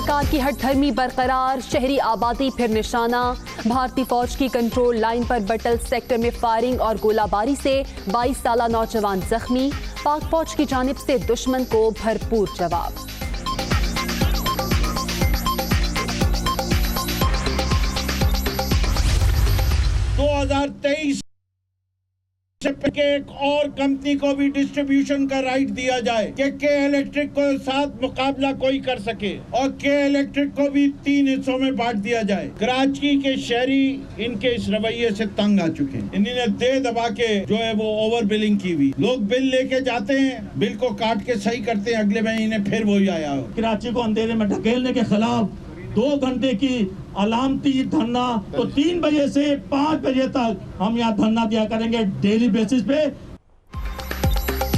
سرکار کی ہٹ دھرمی برقرار، شہری آبادی پھر نشانہ، بھارتی فوج کی کنٹرول لائن پر بٹل سیکٹر میں فائرنگ اور گولہ باری سے 22 سالہ نوجوان زخمی، پاک فوج کی جانب سے دشمن کو بھرپور جواب۔ کہ ایک اور کمپنی کو بھی ڈسٹریبیوشن کا رائٹ دیا جائے کہ کے الیکٹرک کو ساتھ مقابلہ کوئی کر سکے، اور کے الیکٹرک کو بھی 3 حصوں میں بانٹ دیا جائے۔ کراچی کے شہری ان کے اس رویے سے تنگ آ چکے ہیں، انہوں نے دے دبا کے جو ہے وہ اوور بلنگ کی ہوئی، لوگ بل لے کے جاتے ہیں، بل کو کاٹ کے صحیح کرتے ہیں، اگلے مہینے پھر وہی آیا ہو۔ کراچی کو اندھیرے میں ڈھکیلنے کے خلاف 2 گھنٹے کی علامتی دھرنا، تو 3 بجے سے 5 بجے تک ہم یہاں دھرنا دیا کریں گے ڈیلی بیسس پہ۔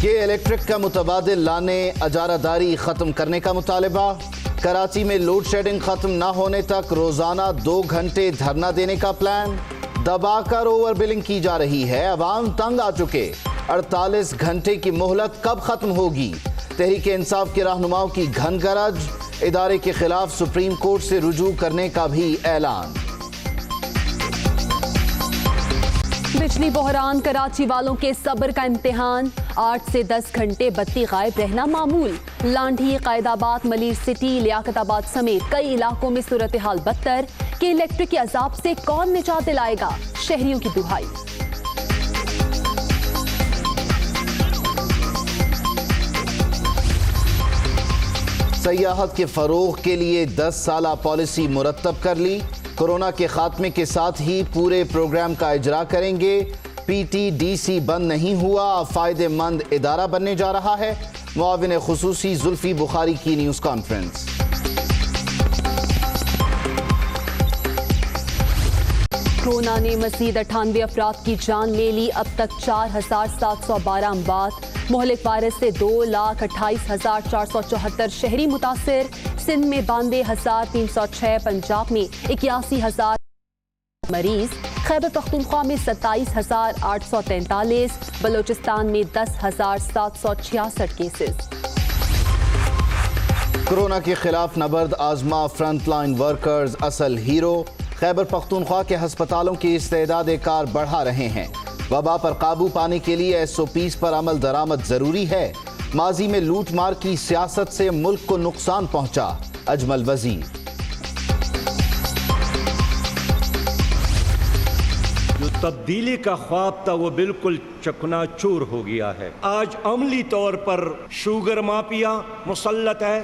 کے الیکٹرک کا متبادل لانے، اجارہ داری ختم کرنے کا مطالبہ، کراچی میں لوڈ شیڈنگ ختم نہ ہونے تک روزانہ 2 گھنٹے دھرنا دینے کا پلان، دبا کر اوور بلنگ کی جا رہی ہے، عوام تنگ آ چکے، 48 گھنٹے کی مہلت کب ختم ہوگی؟ تحریک انصاف کے رہنماؤں کی گھن گرج، ادارے کے خلاف سپریم کورٹ سے رجوع کرنے کا بھی اعلان۔ بجلی بحران، کراچی والوں کے صبر کا امتحان، 8 سے 10 گھنٹے بتی غائب رہنا معمول، لانڈھی، قائد آباد، ملیر سٹی، لیاقت آباد سمیت کئی علاقوں میں صورتحال بدتر، کہ الیکٹرک کے عذاب سے کون نجات دلائے گا؟ شہریوں کی دہائی۔ سیاحت کے فروغ کے لیے 10 سالہ پالیسی مرتب کر لی، کورونا کے خاتمے کے ساتھ ہی پورے پروگرام کا اجرا کریں گے، پی ٹی ڈی سی بند نہیں ہوا، اب فائدہ مند ادارہ بننے جا رہا ہے، معاون خصوصی زلفی بخاری کی نیوز کانفرنس۔ کورونا نے مزید 98 افراد کی جان لے لی، اب تک 4712 اموات، مہلک وائرس سے 2,28,474 شہری متاثر، سندھ میں 92,306، پنجاب میں 81,000 مریض، خیبر پختونخوا میں 27,843، بلوچستان میں 10,766 کیسز۔ کورونا کے خلاف نبرد آزما فرنٹ لائن ورکرز اصل ہیرو، خیبر پختونخوا کے ہسپتالوں کی استعداد کار بڑھا رہے ہیں، وبا پر قابو پانے کے لیے SOPs پر عمل درآمد ضروری ہے، ماضی میں لوٹ مار کی سیاست سے ملک کو نقصان پہنچا، اجمل وزیر۔ جو تبدیلی کا خواب تھا وہ بالکل چکنا چور ہو گیا ہے، آج عملی طور پر شوگر مافیا مسلط ہے،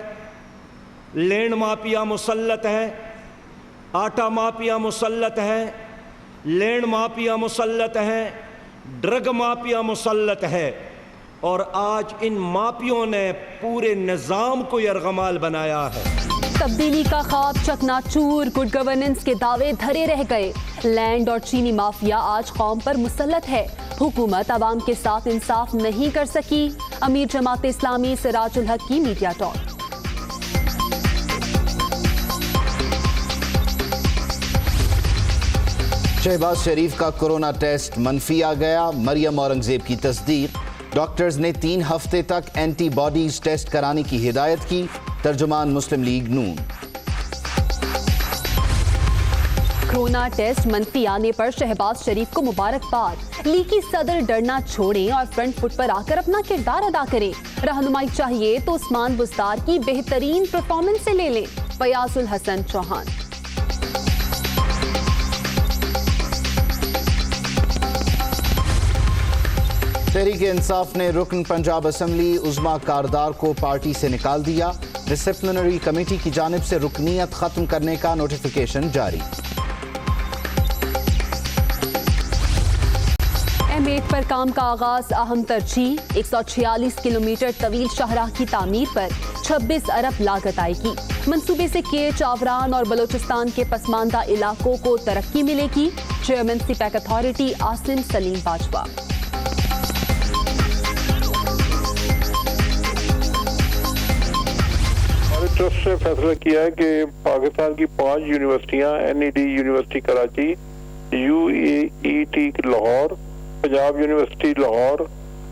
لینڈ مافیا مسلط ہے، آٹا مافیا مسلط ہے، لینڈ مافیا مسلط ہے، ڈرگ مافیا مسلط ہے، اور آج ان مافیوں نے پورے نظام کو یرغمال بنایا ہے۔ تبدیلی کا خواب چکنا چور، گڈ گورننس کے دعوے دھرے رہ گئے، لینڈ اور چینی مافیا آج قوم پر مسلط ہے، حکومت عوام کے ساتھ انصاف نہیں کر سکی، امیر جماعت اسلامی سراج الحق کی میڈیا ٹاک۔ شہباز شریف کا کورونا ٹیسٹ منفی آ گیا، مریم اورنگزیب کی تصدیق، ڈاکٹرز نے 3 ہفتے تک اینٹی باڈیز ٹیسٹ کرانے کی ہدایت کی، ترجمان مسلم لیگ نون۔ کورونا ٹیسٹ منفی آنے پر شہباز شریف کو مبارکباد، لیگی صدر ڈرنا چھوڑیں اور فرنٹ فٹ پر آ کر اپنا کردار ادا کریں، رہنمائی چاہیے تو عثمان بزدار کی بہترین پرفارمنس سے لے لیں، فیاض الحسن چوہان۔ تحریک انصاف نے رکن پنجاب اسمبلی عظما کاردار کو پارٹی سے نکال دیا، ڈسپلنری کمیٹی کی جانب سے رکنیت ختم کرنے کا نوٹیفیکیشن جاری۔ M8 پر کام کا آغاز اہم ترجیح، 146 کلومیٹر طویل شاہراہ کی تعمیر پر 26 ارب لاگت آئے گی، منصوبے سے کے چاوران اور بلوچستان کے پسماندہ علاقوں کو ترقی ملے گی، chairman speak authority Asim Saleem Bajwa. Trust نے فیصلہ کیا ہے کہ پاکستان کی 5 یونیورسٹیاں NED university Karachi, UET Lahore, Punjab university Lahore,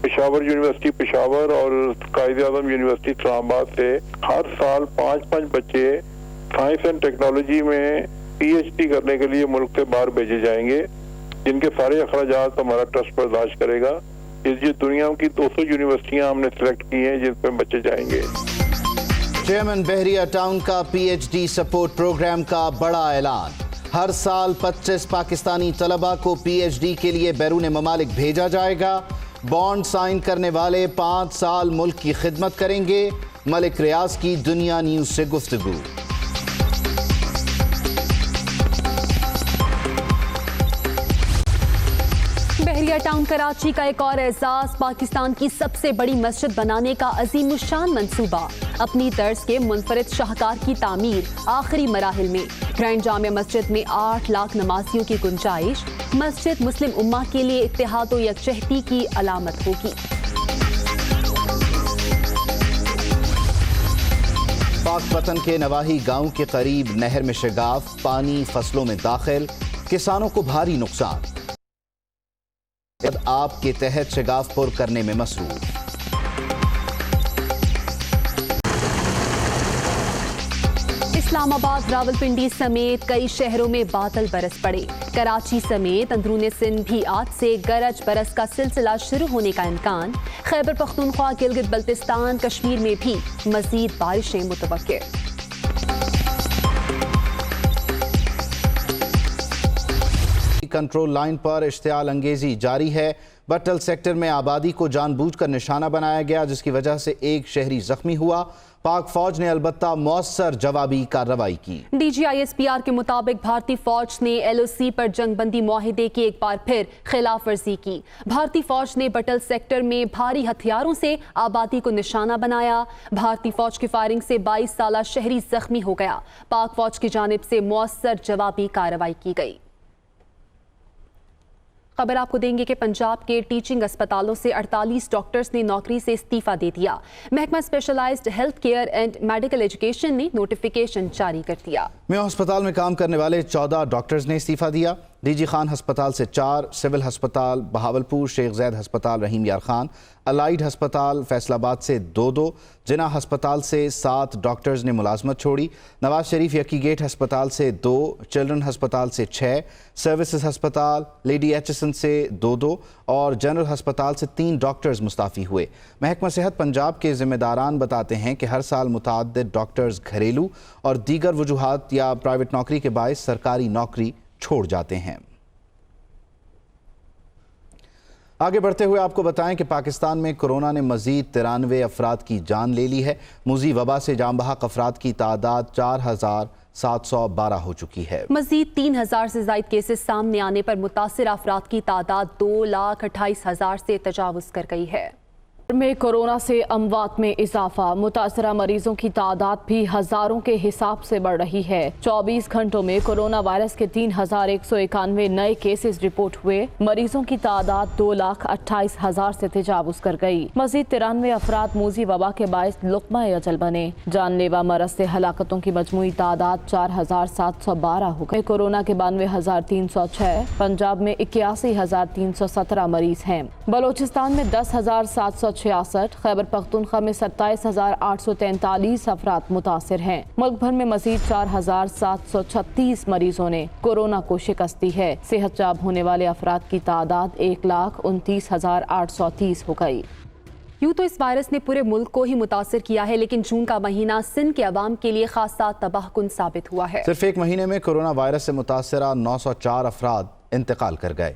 Peshawar university Peshawar اور قائد اعظم یونیورسٹی اسلام آباد سے ہر سال 5 بچے سائنس اینڈ ٹیکنالوجی میں PhD کرنے کے لیے ملک سے باہر بھیجے جائیں گے، جن کے سارے اخراجات ہمارا ٹرسٹ برداشت کرے گا۔ یہ دنیا کی 200 یونیورسٹیاں ہم نے سلیکٹ کی ہیں جن پہ بچے جائیں گے۔ چیئرمین بحریہ ٹاؤن کا PhD سپورٹ پروگرام کا بڑا اعلان، ہر سال 25 پاکستانی طلبہ کو PhD کے لیے بیرون ممالک بھیجا جائے گا۔ بانڈ سائن کرنے والے 5 سال ملک کی خدمت کریں گے۔ ملک ریاض کی دنیا نیوز سے گفتگو۔ بحریہ ٹاؤن کراچی کا ایک اور اعزاز، پاکستان کی سب سے بڑی مسجد بنانے کا عظیم الشان منصوبہ، اپنی طرز کے منفرد شاہکار کی تعمیر آخری مراحل میں۔ گرینڈ جامع مسجد میں 8 لاکھ نمازیوں کی گنجائش، مسجد مسلم امہ کے لیے اتحاد و یکجہتی کی علامت ہوگی۔ پاک پتن کے نواحی گاؤں کے قریب نہر میں شگاف، پانی فصلوں میں داخل، کسانوں کو بھاری نقصان۔ آپ کے تحت شگاف پر کرنے میں مصروف۔ اسلام آباد، راولپنڈی سمیت کئی شہروں میں بادل برس پڑے۔ کراچی سمیت اندرون سندھ بھی آج سے گرج برس کا سلسلہ شروع ہونے کا امکان۔ خیبر پختونخوا، گلگت بلتستان، کشمیر میں بھی مزید بارشیں متوقع۔ کنٹرول لائن پر اشتعال انگیزی جاری ہے۔ بٹل سیکٹر میں آبادی کو جان بوجھ کر نشانہ بنایا گیا، جس کی وجہ سے ایک شہری زخمی ہوا۔ پاک فوج نے البتہ مؤثر جوابی کارروائی کی۔ DGISPR کے مطابق بھارتی فوج نے LOC پر جنگ بندی معاہدے کی ایک بار پھر خلاف ورزی کی۔ بھارتی فوج نے بٹل سیکٹر میں بھاری ہتھیاروں سے آبادی کو نشانہ بنایا۔ بھارتی فوج کی فائرنگ سے 22 سالہ شہری زخمی ہو گیا۔ پاک فوج کی جانب سے مؤثر جوابی کارروائی کی گئی۔ خبر آپ کو دیں گے کہ پنجاب کے ٹیچنگ اسپتالوں سے 48 ڈاکٹرز نے نوکری سے استعفیٰ دے دیا۔ محکمہ specialized health care and medical education نے نوٹیفیکیشن جاری کر دیا۔ میو ہسپتال میں کام کرنے والے 14 ڈاکٹرز نے استعفیٰ دیا۔ DG خان ہسپتال سے 4، سول ہسپتال بہاولپور، شیخ زید ہسپتال رحیم یار خان، الائیڈ ہسپتال فیصل آباد سے 2 جناح ہسپتال سے 7 ڈاکٹرز نے ملازمت چھوڑی۔ نواز شریف یکی گیٹ ہسپتال سے 2، چلڈرن ہسپتال سے 6، سروسز ہسپتال لیڈی ایچسن سے 2 اور جنرل ہسپتال سے 3 ڈاکٹرز مستعفی ہوئے۔ محکمہ صحت پنجاب کے ذمہ داران بتاتے ہیں کہ ہر سال متعدد ڈاکٹرز گھریلو اور دیگر وجوہات یا پرائیویٹ نوکری کے باعث سرکاری نوکری چھوڑ جاتے ہیں۔ آگے بڑھتے ہوئے آپ کو بتائیں کہ پاکستان میں کورونا نے مزید 93 افراد کی جان لے لی ہے۔ موذی وبا سے جاں بحق افراد کی تعداد 4712 ہو چکی ہے۔ مزید 3000 سے زائد کیسز سامنے آنے پر متاثرہ افراد کی تعداد 2,28,000 سے تجاوز کر گئی ہے۔ میں کورونا سے اموات میں اضافہ، متاثرہ مریضوں کی تعداد بھی ہزاروں کے حساب سے بڑھ رہی ہے۔ 24 گھنٹوں میں کورونا وائرس کے 3191 نئے کیسز رپورٹ ہوئے۔ مریضوں کی تعداد 2,28,000 سے تجاوز کر گئی۔ مزید 93 افراد موذی وبا کے باعث لقمہ اجل بنے۔ جان لیوا مرض سے ہلاکتوں کی مجموعی تعداد 4,712 ہو گئی۔ کورونا کے 92,306، پنجاب میں 81,317 مریض ہیں۔ بلوچستان میں 10,766، خیبر پختونخوا میں 27,843 افراد متاثر ہیں۔ ملک بھر میں مزید 4,736 مریضوں نے کورونا کو شکست دی ہے۔ صحت یاب ہونے والے افراد کی تعداد 1,29,830 ہو گئی۔ یوں تو اس وائرس نے پورے ملک کو ہی متاثر کیا ہے، لیکن جون کا مہینہ سندھ کے عوام کے لیے خاصا تباہ کن ثابت ہوا ہے۔ صرف ایک مہینے میں کورونا وائرس سے متاثرہ 904 افراد انتقال کر گئے۔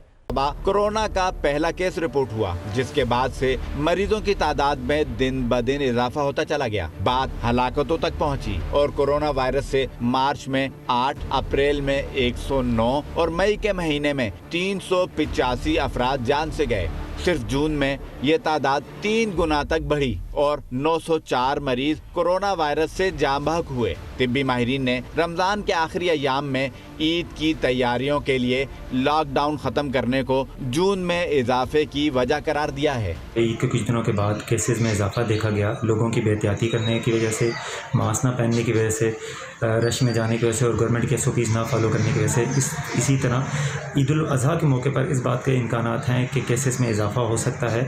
کورونا کا پہلا کیس رپورٹ ہوا، جس کے بعد سے مریضوں کی تعداد میں دن بدن اضافہ ہوتا چلا گیا۔ بات ہلاکتوں تک پہنچی اور کورونا وائرس سے مارچ میں 8، اپریل میں 109 اور مئی کے مہینے میں 385 افراد جان سے گئے۔ صرف جون میں یہ تعداد 3 گنا تک بڑھی اور 904 مریض کورونا وائرس سے جاں بحق ہوئے۔ طبی ماہرین نے رمضان کے آخری ایام میں عید کی تیاریوں کے لیے لاک ڈاؤن ختم کرنے کو جون میں اضافے کی وجہ قرار دیا ہے۔ عید کے کچھ دنوں کے بعد کیسز میں اضافہ دیکھا گیا، لوگوں کی بے احتیاطی کرنے کی وجہ سے، ماسک نہ پہننے کی وجہ سے، رش میں جانے کی وجہ سے اور گورنمنٹ کے SOPs نہ فالو کرنے کی وجہ سے۔ اسی طرح عید الاضحیٰ کے موقع پر اس بات کے امکانات ہیں کہ کیسز میں اضافہ ہو سکتا ہے۔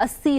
80